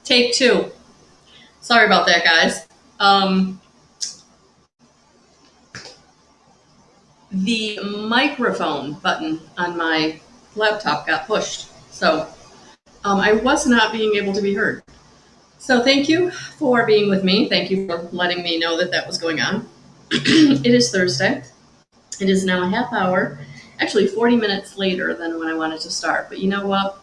Take two. Sorry about that, guys. The microphone button on my laptop got pushed, so I was not being able to be heard. So thank you for being with me. Thank you for letting me know that that was going on. It is Thursday. It is now a half hour, actually 40 minutes later than when I wanted to start. But you know what?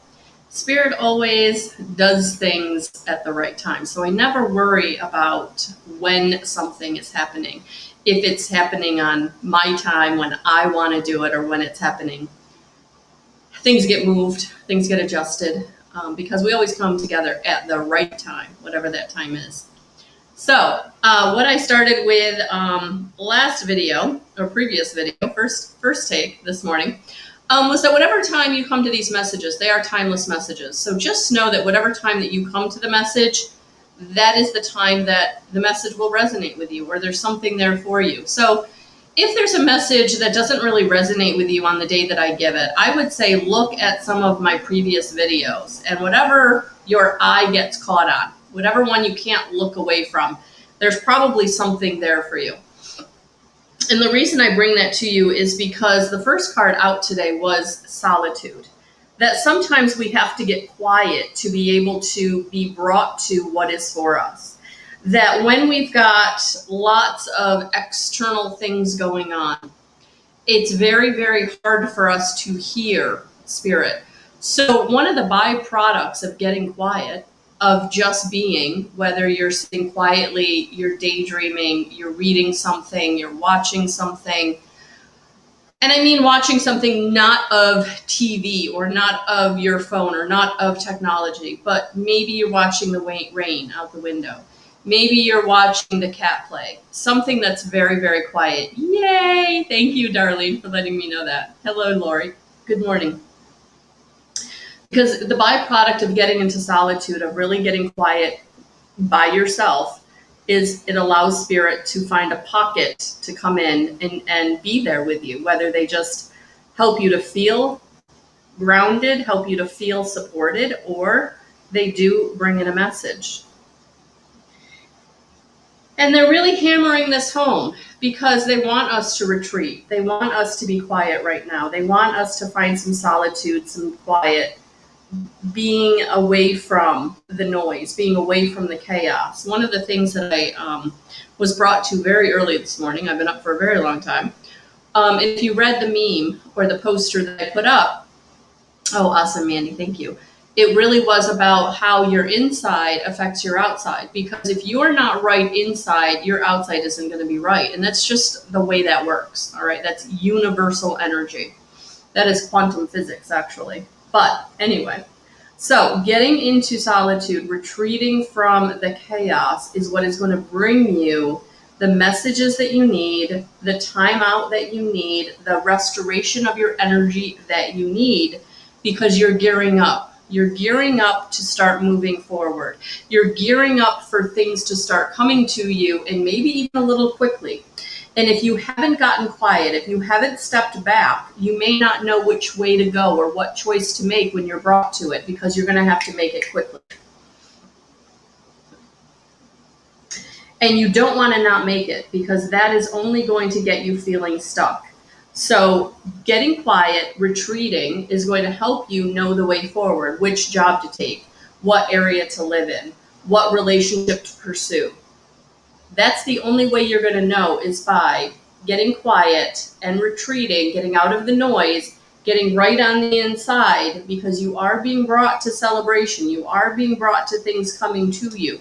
Spirit always does things at the right time. So I never worry about when something is happening. If it's happening on my time, when I want to do it, or when it's happening. Things get moved, things get adjusted, because we always come together at the right time, whatever that time is. So what I started with last video, or previous video, first take this morning, was that whatever time you come to these messages, they are timeless messages. So just know that whatever time that you come to the message, that is the time that the message will resonate with you, or there's something there for you. So if there's a message that doesn't really resonate with you on the day that I give it, I would say look at some of my previous videos, and whatever your eye gets caught on, whatever one you can't look away from, there's probably something there for you. And the reason I bring that to you is because the first card out today was solitude. That sometimes we have to get quiet to be able to be brought to what is for us. That when we've got lots of external things going on, it's very, very hard for us to hear spirit. So one of the byproducts of getting quiet, of just being, whether you're sitting quietly, you're daydreaming, you're reading something, you're watching something, and I mean watching something not of TV or not of your phone or not of technology, but maybe you're watching the rain out the window. Maybe you're watching the cat play. Something that's very, very quiet. Yay! Thank you, Darlene, for letting me know that. Hello, Lori. Good morning. Because the byproduct of getting into solitude, of really getting quiet by yourself, is it allows spirit to find a pocket to come in and be there with you, whether they just help you to feel grounded, help you to feel supported, or they do bring in a message. And they're really hammering this home because they want us to retreat. They want us to be quiet right now. They want us to find some solitude, some quiet, being away from the noise, being away from the chaos. One of the things that I was brought to very early this morning, I've been up for a very long time. If you read the meme or the poster that I put up, oh, awesome, Mandy, thank you. It really was about how your inside affects your outside, because if you're not right inside, your outside isn't going to be right. And that's just the way that works. All right. That's universal energy. That is quantum physics, actually. But anyway, so getting into solitude, retreating from the chaos is what is going to bring you the messages that you need, the time out that you need, the restoration of your energy that you need, because you're gearing up. You're gearing up to start moving forward. You're gearing up for things to start coming to you, and maybe even a little quickly. And if you haven't gotten quiet, if you haven't stepped back, you may not know which way to go or what choice to make when you're brought to it, because you're going to have to make it quickly. And you don't want to not make it, because that is only going to get you feeling stuck. So getting quiet, retreating, is going to help you know the way forward, which job to take, what area to live in, what relationship to pursue. That's the only way you're going to know, is by getting quiet and retreating, getting out of the noise, getting right on the inside, because you are being brought to celebration. You are being brought to things coming to you.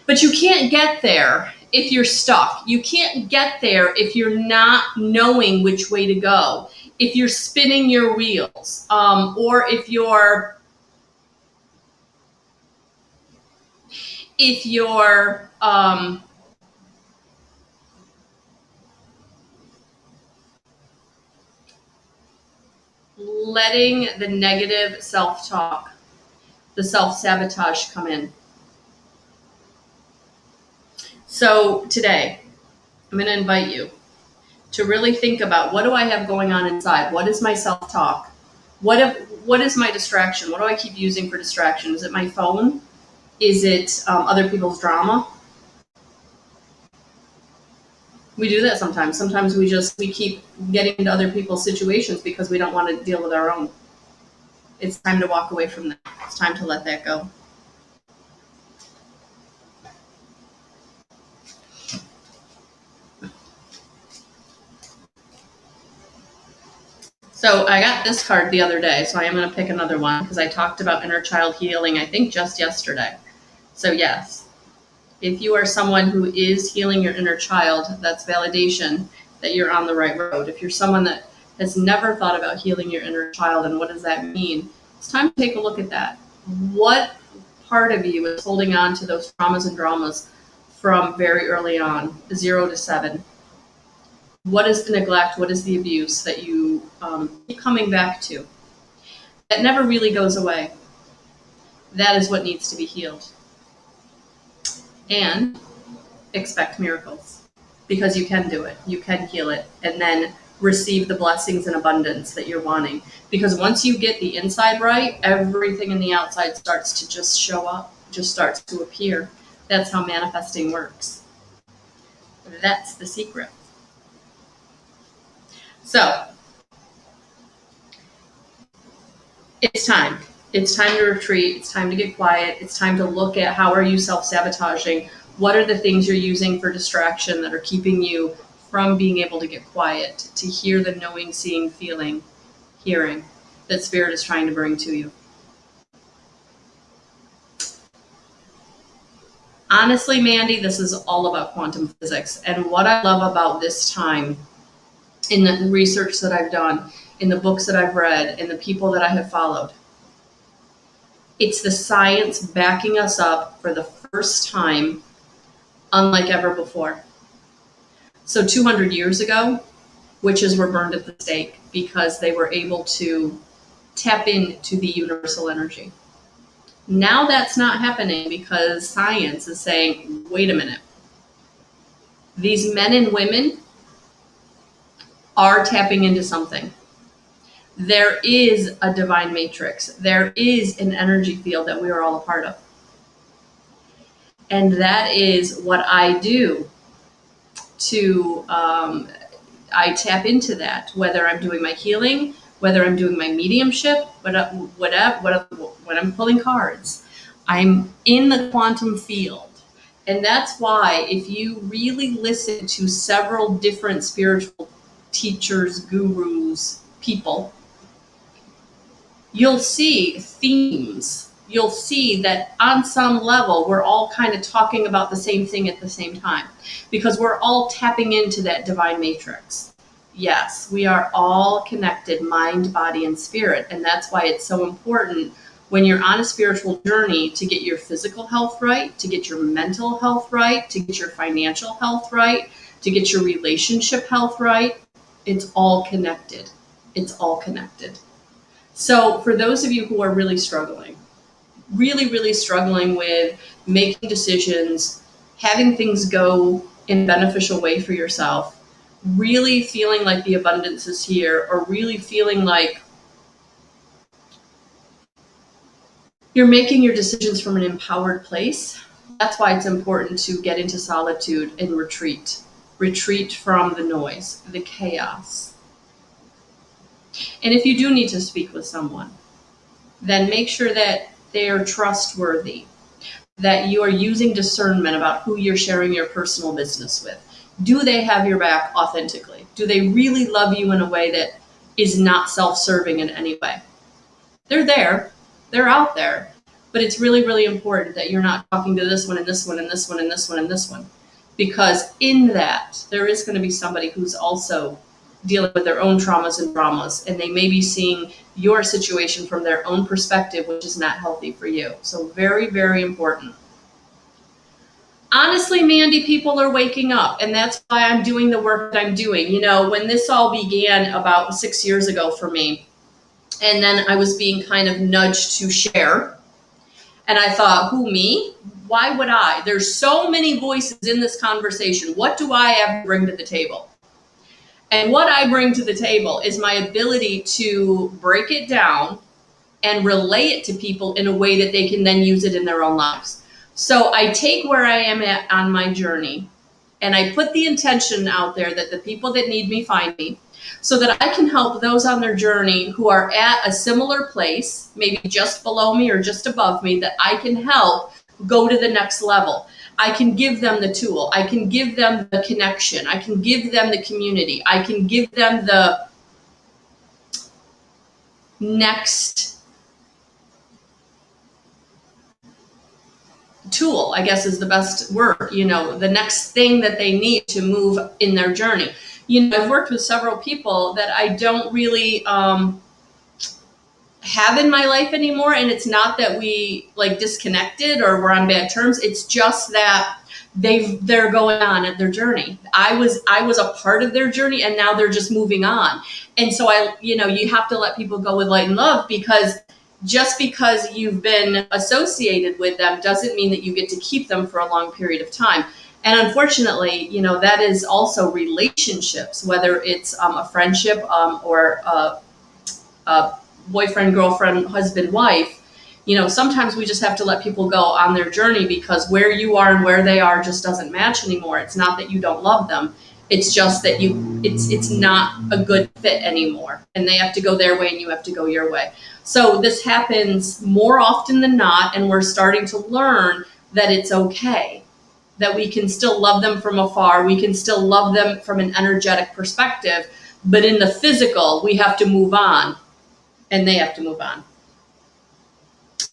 But you can't get there if you're stuck. You can't get there if you're not knowing which way to go, if you're spinning your wheels, or if you're letting the negative self-talk, the self-sabotage come in. So today, I'm going to invite you to really think about, what do I have going on inside? What is my self-talk? What is my distraction? What do I keep using for distraction? Is it my phone? Is it other people's drama? We do that sometimes. Sometimes we keep getting into other people's situations because we don't want to deal with our own. It's time to walk away from that. It's time to let that go. So I got this card the other day, so I am going to pick another one because I talked about inner child healing, I think, just yesterday. So yes, if you are someone who is healing your inner child, that's validation that you're on the right road. If you're someone that has never thought about healing your inner child and what does that mean, it's time to take a look at that. What part of you is holding on to those traumas and dramas from very early on, 0 to 7? What is the neglect? What is the abuse that you keep coming back to? That never really goes away. That is what needs to be healed. And expect miracles, because you can do it. You can heal it and then receive the blessings and abundance that you're wanting. Because once you get the inside right, everything in the outside starts to just show up, just starts to appear. That's how manifesting works. That's the secret. So, it's time. It's time to retreat. It's time to get quiet. It's time to look at how are you self-sabotaging? What are the things you're using for distraction that are keeping you from being able to get quiet, to hear the knowing, seeing, feeling, hearing that Spirit is trying to bring to you? Honestly, Mandy, this is all about quantum physics. And what I love about this time, in the research that I've done, in the books that I've read, in the people that I have followed, it's the science backing us up for the first time, unlike ever before. So 200 years ago, witches were burned at the stake because they were able to tap into the universal energy. Now that's not happening because science is saying, wait a minute. These men and women are tapping into something. There is a divine matrix. There is an energy field that we are all a part of. And that is what I do to, I tap into that, whether I'm doing my healing, whether I'm doing my mediumship, whatever, when I'm pulling cards. I'm in the quantum field. And that's why if you really listen to several different spiritual teachers, gurus, people, you'll see themes. You'll see that on some level, we're all kind of talking about the same thing at the same time because we're all tapping into that divine matrix. Yes, we are all connected, mind, body, and spirit. And that's why it's so important when you're on a spiritual journey to get your physical health right, to get your mental health right, to get your financial health right, to get your relationship health right. It's all connected. It's all connected. So for those of you who are really struggling with making decisions, having things go in a beneficial way for yourself, really feeling like the abundance is here, or really feeling like you're making your decisions from an empowered place, that's why it's important to get into solitude and retreat. Retreat from the noise, the chaos. And if you do need to speak with someone, then make sure that they're trustworthy, that you are using discernment about who you're sharing your personal business with. Do they have your back authentically? Do they really love you in a way that is not self-serving in any way? They're there. They're out there. But it's really, really important that you're not talking to this one and this one and this one and this one and this one. Because in that, there is going to be somebody who's also dealing with their own traumas and dramas, and they may be seeing your situation from their own perspective, which is not healthy for you. So very, very important. Honestly, Mandy, people are waking up, and that's why I'm doing the work that I'm doing. You know, when this all began about 6 years ago for me, and then I was being kind of nudged to share, and I thought, who, me? Why would I? There's so many voices in this conversation. What do I have to bring to the table? And what I bring to the table is my ability to break it down and relay it to people in a way that they can then use it in their own lives. So I take where I am at on my journey, and I put the intention out there that the people that need me find me, so that I can help those on their journey who are at a similar place, maybe just below me or just above me, that I can help go to the next level. I can give them the tool. I can give them the connection. I can give them the community. I can give them the next tool, I guess is the best word, the next thing that they need to move in their journey. I've worked with several people that I don't really have in my life anymore. And it's not that we like disconnected or we're on bad terms. It's just that they're going on at their journey. I was a part of their journey, and now they're just moving on. And so you have to let people go with light and love, because just because you've been associated with them doesn't mean that you get to keep them for a long period of time. And unfortunately, that is also relationships, whether it's a friendship or a boyfriend, girlfriend, husband, wife. Sometimes we just have to let people go on their journey, because where you are and where they are just doesn't match anymore. It's not that you don't love them. It's just that it's not a good fit anymore, and they have to go their way and you have to go your way. So this happens more often than not, and we're starting to learn that it's okay, that we can still love them from afar. We can still love them from an energetic perspective, but in the physical, we have to move on, and they have to move on.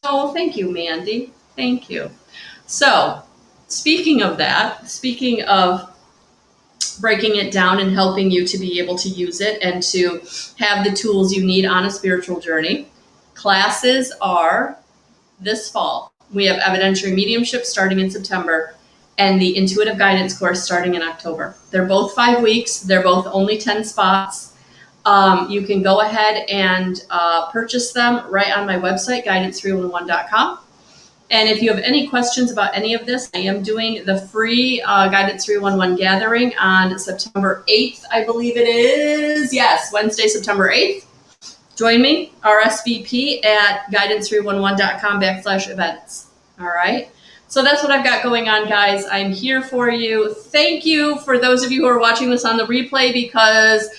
Oh, thank you, Mandy. Thank you. So speaking of breaking it down and helping you to be able to use it and to have the tools you need on a spiritual journey, classes are this fall. We have Evidentiary Mediumship starting in September, and the Intuitive Guidance course starting in October. They're both 5 weeks. They're both only 10 spots. You can go ahead and purchase them right on my website, guidance311.com. And if you have any questions about any of this, I am doing the free Guidance 311 gathering on September 8th, I believe it is. Yes, Wednesday, September 8th. Join me, RSVP at guidance311.com/events. All right. So that's what I've got going on, guys. I'm here for you. Thank you for those of you who are watching this on the replay, because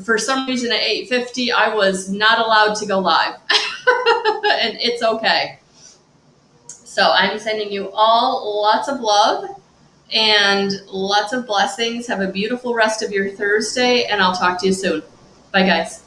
for some reason at 8:50, I was not allowed to go live. And it's okay. So I'm sending you all lots of love and lots of blessings. Have a beautiful rest of your Thursday, and I'll talk to you soon. Bye, guys.